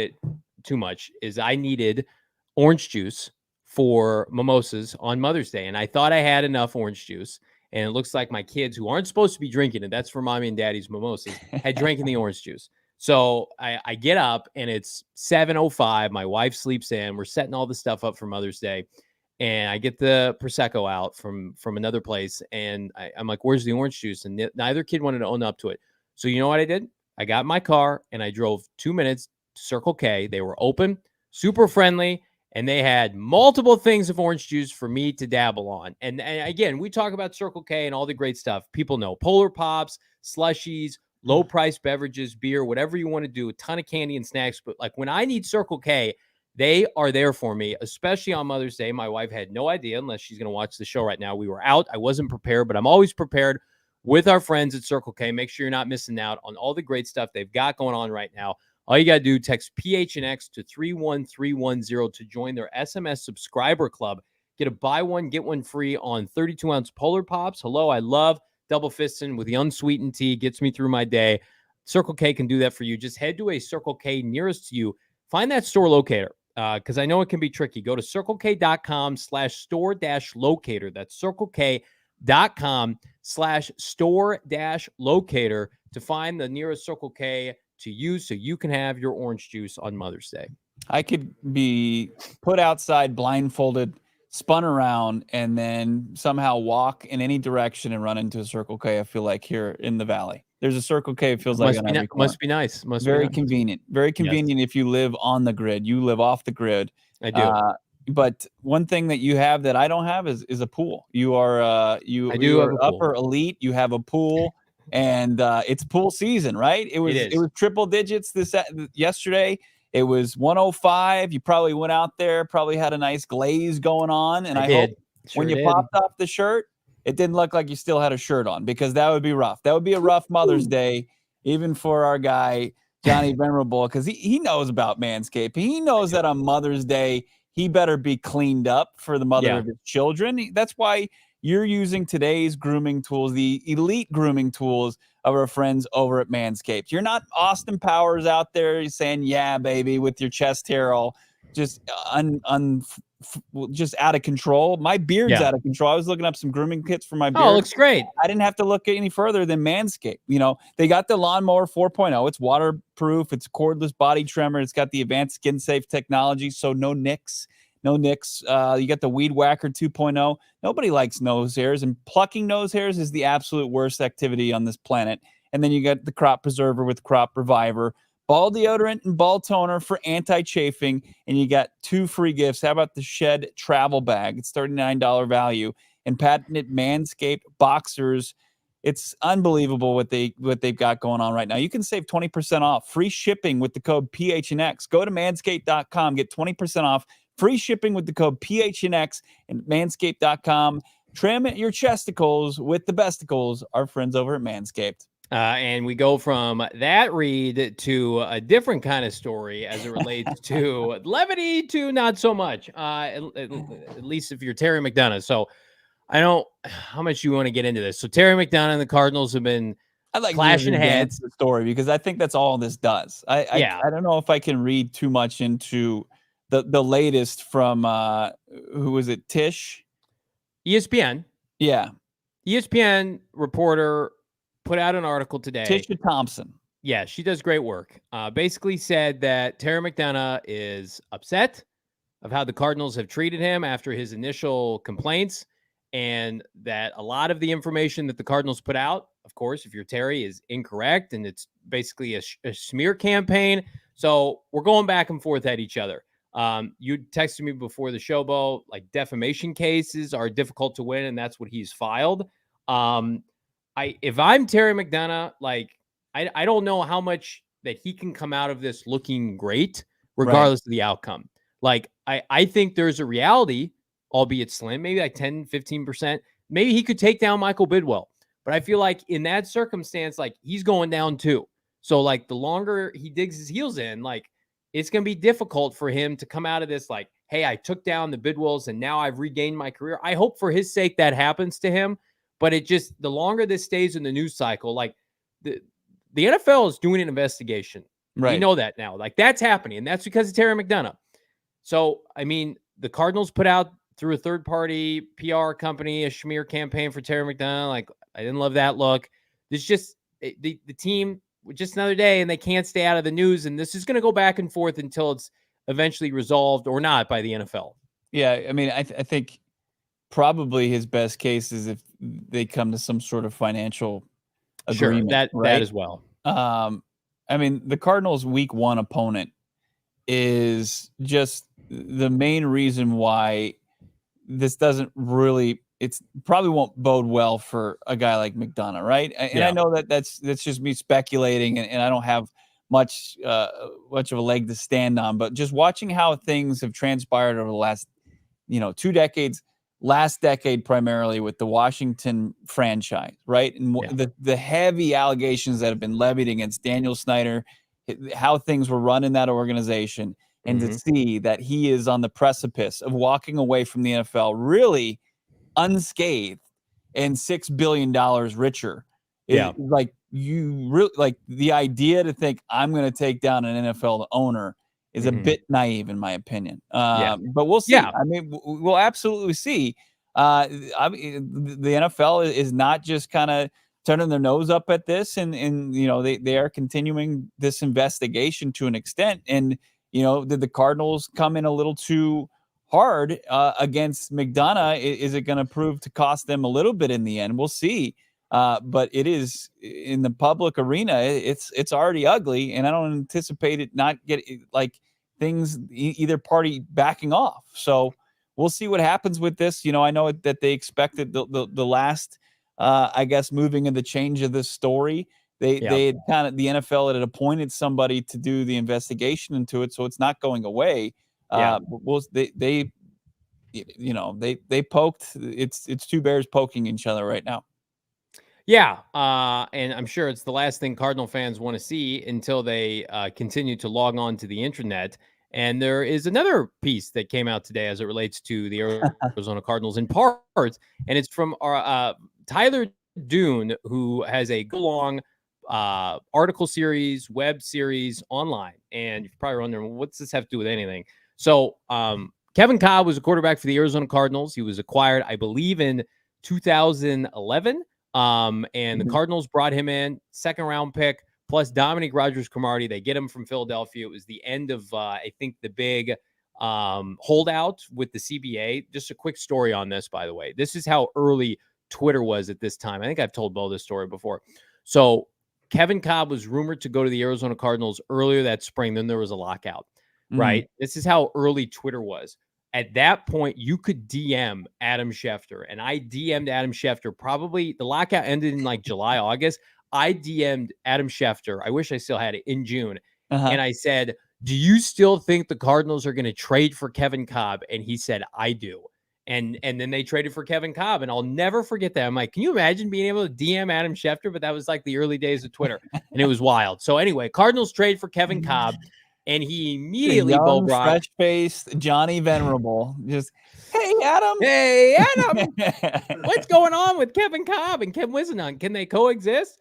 it too much. Is I needed orange juice for mimosas on Mother's Day, and I thought I had enough orange juice. And it looks like my kids, who aren't supposed to be drinking it, that's for mommy and daddy's mimosas, had drinking the orange juice. So I get up and it's 7:05. My wife sleeps in. We're setting all the stuff up for Mother's Day. And I get the Prosecco out from another place. And I'm like, where's the orange juice? And neither kid wanted to own up to it. So you know what I did? I got in my car and I drove 2 minutes to Circle K. They were open, super friendly, and they had multiple things of orange juice for me to dabble on. And again, we talk about Circle K and all the great stuff. People know Polar Pops, slushies, low price beverages, beer, whatever you want to do, a ton of candy and snacks. But like when I need Circle K, they are there for me, especially on Mother's Day. My wife had no idea unless she's going to watch the show right now. We were out. I wasn't prepared, but I'm always prepared with our friends at Circle K. Make sure you're not missing out on all the great stuff they've got going on right now. All you got to do, text PHNX to 31310 to join their SMS subscriber club. Get a buy one, get one free on 32-ounce Polar Pops. Hello, I love double fisting with the unsweetened tea. Gets me through my day. Circle K can do that for you. Just head to a Circle K nearest to you. Find that store locator because I know it can be tricky. Go to circlek.com/store-locator. That's circlek.com/store-locator to find the nearest Circle K to you so you can have your orange juice on Mother's Day. I could be put outside blindfolded, spun around, and then somehow walk in any direction and run into a Circle K. I feel like here in the Valley. There's a Circle K. It feels like on every corner. Must be nice. Very convenient. Very convenient if you live on the grid. You live off the grid. I do. But one thing that you have that I don't have is a pool. You are you are upper elite. You have a pool, and it's pool season, right? It was triple digits yesterday. It was 105. You probably went out there, probably had a nice glaze going on, and I hope when you popped off the shirt, it didn't look like you still had a shirt on, because that would be rough. That would be a rough Mother's Day, even for our guy, Johnny Venerable, because he knows about Manscaped. He knows that on Mother's Day, he better be cleaned up for the mother of his children. That's why you're using today's grooming tools, the elite grooming tools of our friends over at Manscaped. You're not Austin Powers out there saying, yeah, baby, with your chest hair all just just out of control. My beard's out of control. I was looking up some grooming kits for my beard. Oh, it looks great. I didn't have to look any further than Manscaped. You know, they got the Lawnmower 4.0. It's waterproof. It's cordless body trimmer. It's got the advanced skin safe technology, so no nicks. You got the Weed Whacker 2.0. Nobody likes nose hairs, and plucking nose hairs is the absolute worst activity on this planet. And then you got the Crop Preserver with Crop Reviver, ball deodorant and ball toner for anti-chafing, and you got 2 free gifts. How about the Shed travel bag? It's $39 value, and patented Manscaped boxers. It's unbelievable what they've got going on right now. You can save 20% off, free shipping with the code PHNX. Go to manscaped.com, get 20% off, free shipping with the code PHNX, and manscaped.com. Trim your chesticles with the besticles, our friends over at Manscaped. And we go from that read to a different kind of story as it relates to levity to not so much, at least if you're Terry McDonough. So I don't know how much you want to get into this. So Terry McDonough and the Cardinals have been clashing heads. The story, because I think that's all this does. I don't know if I can read too much into the latest from who was it? Tish? ESPN. Yeah. ESPN reporter put out an article today. Tisha Thompson. Yeah, she does great work. Basically said that Terry McDonough is upset of how the Cardinals have treated him after his initial complaints, and that a lot of the information that the Cardinals put out, of course, if you're Terry, is incorrect, and it's basically a smear campaign. So we're going back and forth at each other. You texted me before the show, Bo, like defamation cases are difficult to win, and that's what he's filed. If I'm Terry McDonough, like I don't know how much that he can come out of this looking great, regardless of the outcome. Like I think there's a reality, albeit slim, maybe like 10, 15%. Maybe he could take down Michael Bidwell. But I feel like in that circumstance, like he's going down too. So like the longer he digs his heels in, like it's going to be difficult for him to come out of this like, hey, I took down the Bidwells and now I've regained my career. I hope for his sake that happens to him. But it just, the longer this stays in the news cycle, like the NFL is doing an investigation. Right. We know that now. Like that's happening. And that's because of Terry McDonough. So, I mean, the Cardinals put out through a third-party PR company a smear campaign for Terry McDonough. Like, I didn't love that look. There's just the team, just another day, and they can't stay out of the news. And this is going to go back and forth until it's eventually resolved or not by the NFL. Yeah, I mean, I think probably his best case is if they come to some sort of financial agreement. Sure, that as well. I mean, the Cardinals' Week 1 opponent is just the main reason why this doesn't really. It's probably won't bode well for a guy like McDonough, right? And I know that's just me speculating, and I don't have much of a leg to stand on. But just watching how things have transpired over the last, 2 decades, last decade primarily with the Washington franchise, right? And the heavy allegations that have been levied against Daniel Snyder, how things were run in that organization, and to see that he is on the precipice of walking away from the NFL really unscathed and $6 billion richer. Like, you really, like, the idea to think I'm going to take down an NFL owner is a bit naive, in my opinion. But we'll see. I mean, we'll absolutely see. I mean, the NFL is not just kind of turning their nose up at this, and they are continuing this investigation to an extent. And did the Cardinals come in a little too hard against McDonough? Is it going to prove to cost them a little bit in the end? We'll see. But it is in the public arena. It's already ugly, and I don't anticipate it not get like things either party backing off. So we'll see what happens with this. I know that they expected the last, I guess, moving of the change of this story. They had kind of, the NFL had appointed somebody to do the investigation into it, so it's not going away. They poked. It's two bears poking each other right now. Yeah, and I'm sure it's the last thing Cardinal fans want to see until they continue to log on to the internet. And there is another piece that came out today as it relates to the Arizona Cardinals in part, and it's from our Tyler Dune, who has a go-long article series, web series online. And you're probably wondering, what's this have to do with anything? So Kevin Kolb was a quarterback for the Arizona Cardinals. He was acquired, I believe, in 2011. And the Cardinals brought him in, second-round pick, plus Dominique Rodgers-Cromartie. They get him from Philadelphia. It was the end of, I think, the big holdout with the CBA. Just a quick story on this, by the way. This is how early Twitter was at this time. I think I've told Bo this story before. So Kevin Kolb was rumored to go to the Arizona Cardinals earlier that spring. Then there was a lockout, right? This is how early Twitter was. At that point, you could DM Adam Schefter, and I DM'd Adam Schefter. Probably the lockout ended in like July, August. I DM'd Adam Schefter. I wish I still had it in June. And I said, do you still think the Cardinals are going to trade for Kevin Kolb? And he said, I do. And then they traded for Kevin Kolb, and I'll never forget that. I'm like, can you imagine being able to DM Adam Schefter? But that was like the early days of Twitter, and it was wild. So anyway, Cardinals trade for Kevin Kolb. And he immediately, young, fresh-faced Johnny Venerable, just, hey, Adam. Hey, Adam. What's going on with Kevin Kolb and Ken Whisenhunt? Can they coexist?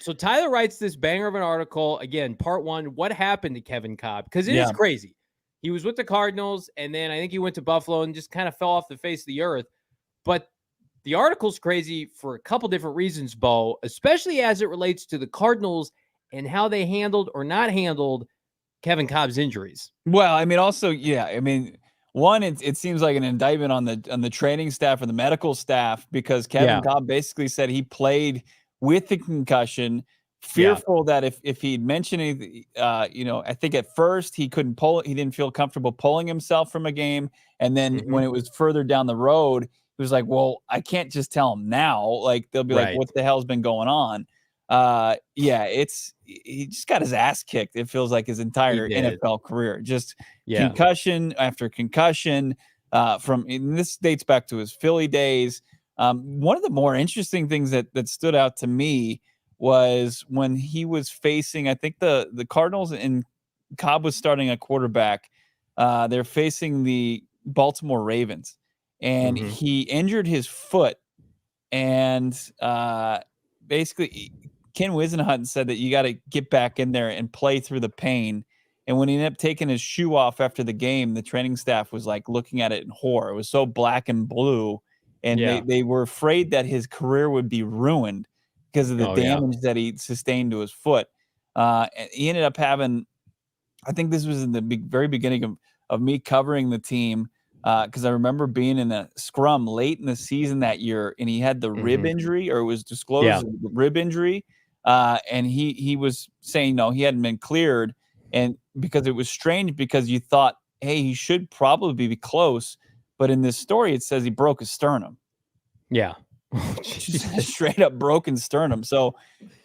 So Tyler writes this banger of an article. Again, part one, what happened to Kevin Kolb? Because it is crazy. He was with the Cardinals, and then I think he went to Buffalo and just kind of fell off the face of the earth. But the article's crazy for a couple different reasons, Bo, especially as it relates to the Cardinals and how they handled or not handled Kevin Kolb's injuries. Well, I mean, also, I mean, one, it seems like an indictment on the training staff or the medical staff, because Kevin Kolb basically said he played with the concussion, fearful that if he'd mentioned anything, I think at first he didn't feel comfortable pulling himself from a game. And then when it was further down the road, he was like, well, I can't just tell him now. Like, they'll be like, what the hell's been going on? He just got his ass kicked. It feels like his entire NFL career, just concussion after concussion. And this dates back to his Philly days. One of the more interesting things that stood out to me was when he was facing, I think the Cardinals, and Kolb was starting a quarterback. They're facing the Baltimore Ravens, and he injured his foot, and basically Ken Whisenhunt said that you got to get back in there and play through the pain. And when he ended up taking his shoe off after the game, the training staff was like looking at it in horror. It was so black and blue. And they were afraid that his career would be ruined because of the damage that he sustained to his foot. He ended up having, I think this was in the very beginning of me covering the team, because I remember being in a scrum late in the season that year, and he had the rib injury, or it was disclosed rib injury, and he was saying no, he hadn't been cleared, and because it was strange because you thought, hey, he should probably be close, but in this story it says he broke his sternum. Yeah. Straight up broken sternum. So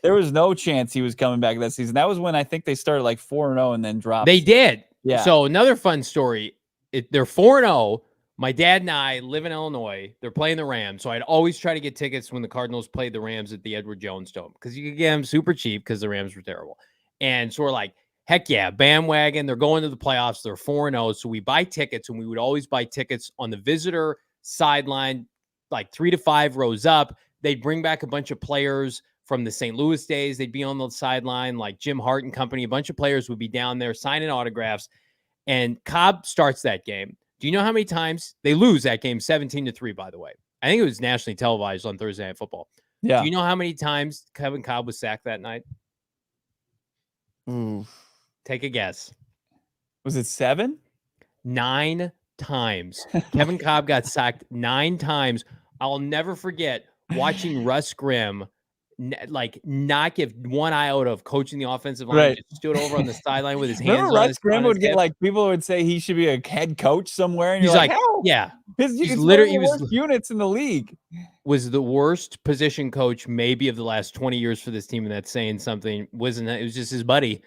there was no chance he was coming back that season. That was when I think they started like 4-0 and then dropped. They did. Yeah. So another fun story. They're 4-0. My dad and I live in Illinois. They're playing the Rams. So I'd always try to get tickets when the Cardinals played the Rams at the Edward Jones Dome because you could get them super cheap because the Rams were terrible. And so we're like, heck yeah, bandwagon. They're going to the playoffs. They're 4-0. So we buy tickets, and we would always buy tickets on the visitor sideline, like 3 to 5 rows up. They'd bring back a bunch of players from the St. Louis days. They'd be on the sideline, like Jim Hart and company. A bunch of players would be down there signing autographs. And Kolb starts that game. Do you know how many times they lose that game? 17-3, by the way. I think it was nationally televised on Thursday Night Football. Yeah. Do you know how many times Kevin Kolb was sacked that night? Take a guess. Was it 7? 9 times. Kevin Kolb got sacked 9 times. I'll never forget watching Russ Grimm not give one iota of coaching the offensive line. Right. Just stood over on the sideline with his hands Remember on Russ Grimm would get like, people would say he should be a head coach somewhere, and he's you're like, hell yeah. He's literally one of the worst units in the league. Was the worst position coach maybe of the last 20 years for this team, and that's saying something. It was just his buddy.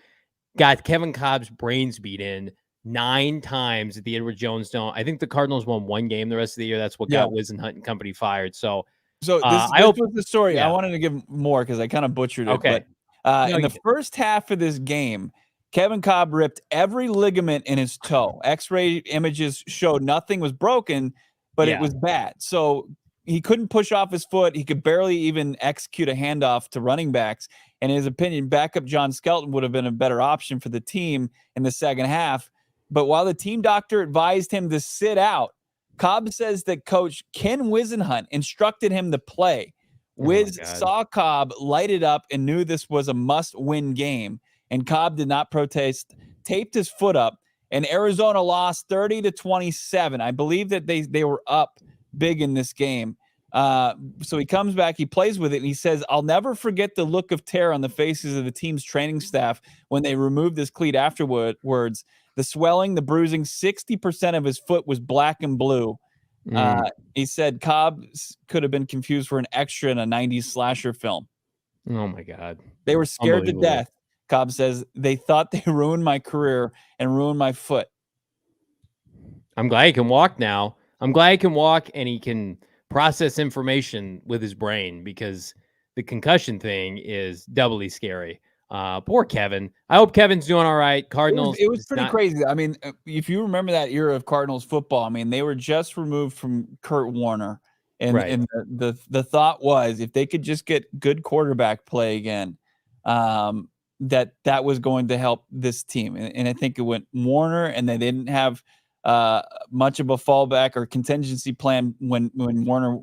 Got Kevin Kolb's brains beat in 9 times at the Edward Jones Dome. I think the Cardinals won 1 game the rest of the year. That's what got Whisenhunt and company fired. So this was the story. Yeah. I wanted to give more because I kind of butchered it. Okay. But in the first half of this game, Kevin Kolb ripped every ligament in his toe. X-ray images showed nothing was broken, but it was bad. So he couldn't push off his foot. He could barely even execute a handoff to running backs. And in his opinion, backup John Skelton would have been a better option for the team in the second half. But while the team doctor advised him to sit out, Kolb says that coach Ken Whisenhunt instructed him to play. Wiz saw Kolb light it up and knew this was a must-win game. And Kolb did not protest, taped his foot up, and Arizona lost 30-27. I believe that they were up big in this game. So he comes back, he plays with it, and he says, I'll never forget the look of terror on the faces of the team's training staff when they removed his cleat afterwards. The swelling, the bruising, 60% of his foot was black and blue. He said Kolb could have been confused for an extra in a 90s slasher film. Oh, my God. They were scared to death. Kolb says, they thought they ruined my career and ruined my foot. I'm glad he can walk now. I'm glad he can walk and he can process information with his brain, because the concussion thing is doubly scary. Poor Kevin. I hope Kevin's doing all right. Cardinals. It was pretty crazy. I mean, if you remember that era of Cardinals football, I mean, they were just removed from Kurt Warner. And the thought was, if they could just get good quarterback play again, that was going to help this team. And I think it went Warner, and they didn't have much of a fallback or contingency plan when Warner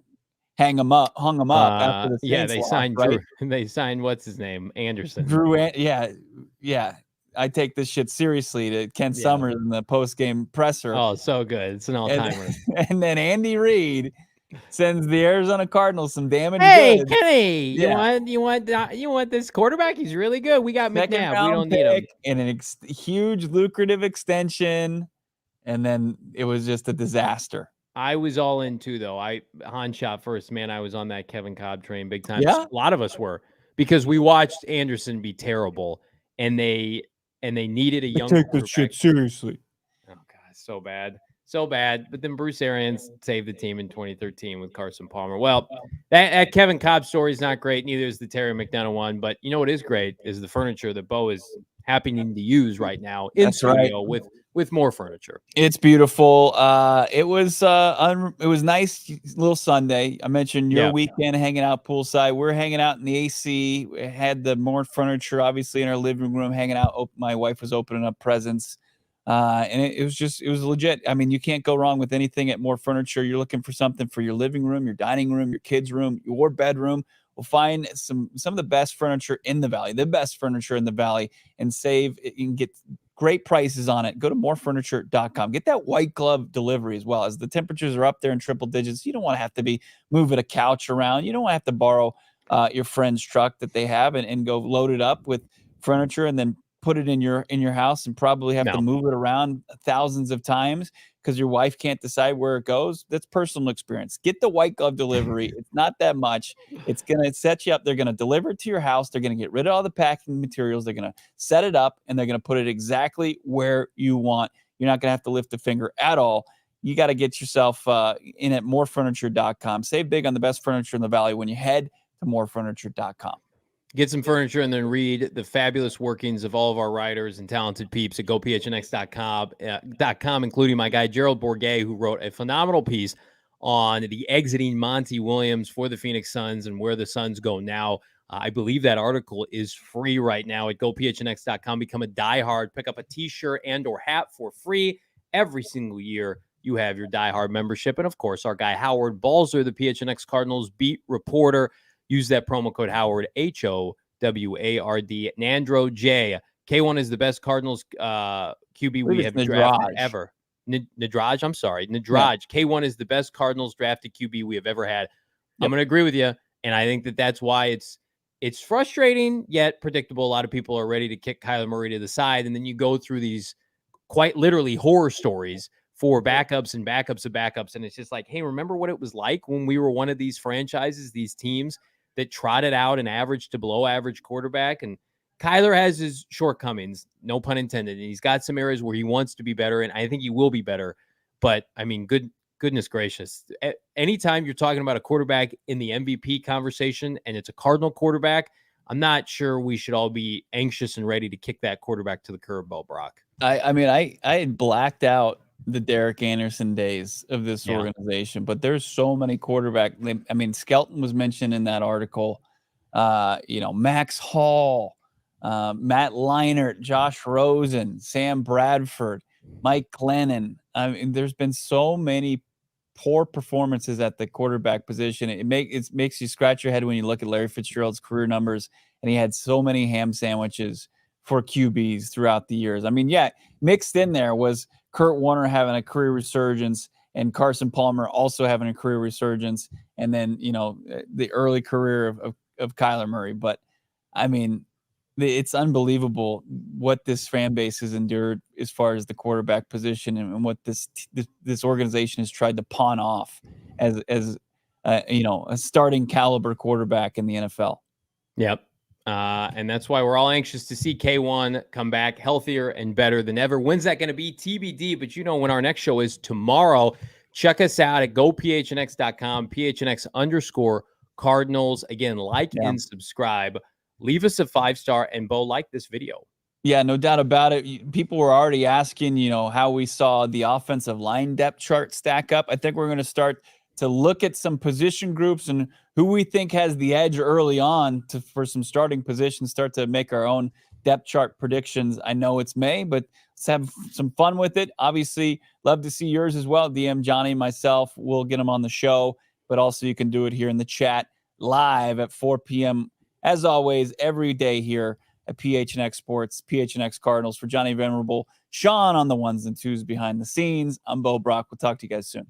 hung him up after the they signed Drew. They signed what's his name, Anderson. Drew. Yeah. I take this shit seriously to Ken Summers in the post-game presser. Oh, so good. It's an all-timer. And then Andy Reid sends the Arizona Cardinals some damage. Hey, goods. Kenny, you want this quarterback? He's really good. We got McNabb. We don't need him. And a huge lucrative extension, and then it was just a disaster. I was all in too, though. Han shot first, man. I was on that Kevin Kolb train big time. Yeah. A lot of us were, because we watched Anderson be terrible, and they needed a young. Take this shit seriously. Oh God, so bad. But then Bruce Arians saved the team in 2013 with Carson Palmer. Well, that Kevin Kolb story is not great. Neither is the Terry McDonough one. But you know what is great is the furniture that Bo is happening to use right now in studio with more furniture. It's beautiful. It was nice little Sunday. I mentioned your weekend hanging out poolside. We're hanging out in the AC. We had the more furniture, obviously, in our living room, hanging out. My wife was opening up presents. And it was legit. I mean, you can't go wrong with anything at More Furniture. You're looking for something for your living room, your dining room, your kids' room, your bedroom. We'll find some of the best furniture in the Valley, and save. You can get great prices on it. Go to morefurniture.com. Get that white glove delivery as well. As the temperatures are up there in triple digits, you don't want to have to be moving a couch around. You don't want to have to borrow your friend's truck that they have and go load it up with furniture and then put it in your house and probably have to move it around thousands of times because your wife can't decide where it goes. That's personal experience. Get the white glove delivery. It's not that much. It's going to set you up. They're going to deliver it to your house. They're going to get rid of all the packing materials. They're going to set it up, and they're going to put it exactly where you want. You're not going to have to lift a finger at all. You got to get yourself in at morefurniture.com. Save big on the best furniture in the Valley when you head to morefurniture.com. Get some furniture and then read the fabulous workings of all of our writers and talented peeps at gophnx.com, including my guy Gerald Bourget, who wrote a phenomenal piece on the exiting Monty Williams for the Phoenix Suns and where the Suns go now. I believe that article is free right now at gophnx.com. Become a diehard. Pick up a T-shirt and or hat for free every single year. You have your diehard membership. And, of course, our guy Howard Balzer, the PHNX Cardinals beat reporter. Use that promo code Howard, HOWARD. Nandro J. K1 is the best Cardinals QB we have drafted ever. Nadraj, I'm sorry. Nadraj. Yeah. K1 is the best Cardinals drafted QB we have ever had. Yep. I'm going to agree with you. And I think that's why it's frustrating yet predictable. A lot of people are ready to kick Kyler Murray to the side. And then you go through these quite literally horror stories for backups and backups and backups. And it's just like, hey, remember what it was like when we were one of these franchises, these teams that trotted out an average to below average quarterback? And Kyler has his shortcomings, no pun intended. And he's got some areas where he wants to be better, and I think he will be better. But, I mean, goodness gracious. Anytime you're talking about a quarterback in the MVP conversation and it's a Cardinal quarterback, I'm not sure we should all be anxious and ready to kick that quarterback to the curb, Brock. I had blacked out the Derek Anderson days of this organization, but there's so many quarterbacks. I mean, Skelton was mentioned in that article. Max Hall, Matt Leinart, Josh Rosen, Sam Bradford, Mike Glennon. I mean, there's been so many poor performances at the quarterback position. It makes you scratch your head when you look at Larry Fitzgerald's career numbers, and he had so many ham sandwiches for QBs throughout the years. I mean, mixed in there was Kurt Warner having a career resurgence and Carson Palmer also having a career resurgence. And then, the early career of Kyler Murray. But I mean, it's unbelievable what this fan base has endured as far as the quarterback position and what this organization has tried to pawn off as a starting caliber quarterback in the NFL. Yep. And that's why we're all anxious to see K1 come back healthier and better than ever. When's that going to be? TBD. But when our next show is tomorrow. Check us out at gophnx.com, PHNX_Cardinals. Again, and subscribe. Leave us a 5-star, and Bo, like this video. Yeah, no doubt about it. People were already asking, how we saw the offensive line depth chart stack up. I think we're going to start to look at some position groups and who we think has the edge early on for some starting positions, start to make our own depth chart predictions. I know it's May, but let's have some fun with it. Obviously, love to see yours as well. DM Johnny, myself, we'll get them on the show, but also you can do it here in the chat live at 4 p.m. As always, every day here at PHNX Sports, PHNX Cardinals. For Johnny Venerable, Sean on the ones and twos behind the scenes, I'm Bo Brock. We'll talk to you guys soon.